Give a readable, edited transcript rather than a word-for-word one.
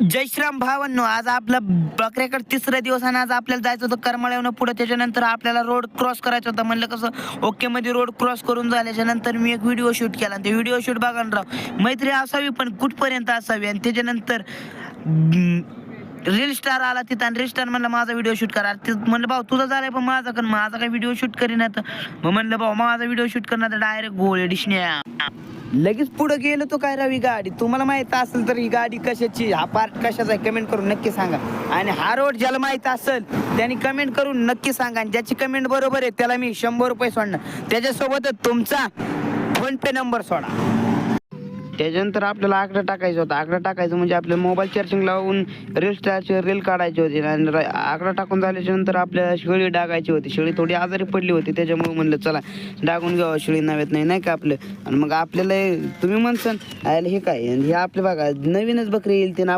जय श्रीराम भावांनो, आज आपला बकऱ्याकडे तिसरा दिवस आणि आज आपल्याला जायचं होतं करमाळ्यावरून पुढे. त्याच्यानंतर आपल्याला रोड क्रॉस करायचा होता. म्हणलं कसं ओके मध्ये रोड क्रॉस करून झाल्याच्या नंतर मी एक व्हिडिओ शूट केला. ते व्हिडिओ शूट बघा ना राव, मैत्री असावी पण कुठपर्यंत असावी. आणि त्याच्यानंतर रील स्टार आला तिथं आणि रील स्टार म्हणलं माझा व्हिडिओ शूट करा. ते म्हणलं भाऊ तुझा झालाय पण माझा कर, माझा काही व्हिडिओ शूट करीन. मग म्हणलं भाऊ माझा व्हिडिओ शूट करणार तर डायरेक्ट गोळे डिशन्या. लगेच पुढे गेलो तो काय राव ही गाडी. तुम्हाला माहित असेल तर ही गाडी कशाची, हा पार्ट कशाचा आहे कमेंट करून नक्की सांगा. आणि हा रोड ज्याला माहित असेल त्यांनी कमेंट करून नक्की सांगा. आणि ज्याची कमेंट बरोबर आहे त्याला मी 100 रुपये सोडणार. त्याच्यासोबतच तुमचा फोन पे नंबर सोडा. त्याच्यानंतर आपल्याला आकडा टाकायचा होता. आकडा टाकायचं म्हणजे आपल्याला मोबाईल चार्जिंग लावून रील स्टारची रील काढायची होती. आणि आकडा टाकून झाल्याच्या नंतर आपल्याला शेळी डागायची होती. शेळी थोडी आजारी पडली होती, त्याच्यामुळे म्हणलं चला डागून घ्यावं शेळी नव्यात नाही का आपलं. आणि मग आपल्याला तुम्ही म्हणसान आयला हे काय, हे आपले बघा नवीनच बकरी येईल ते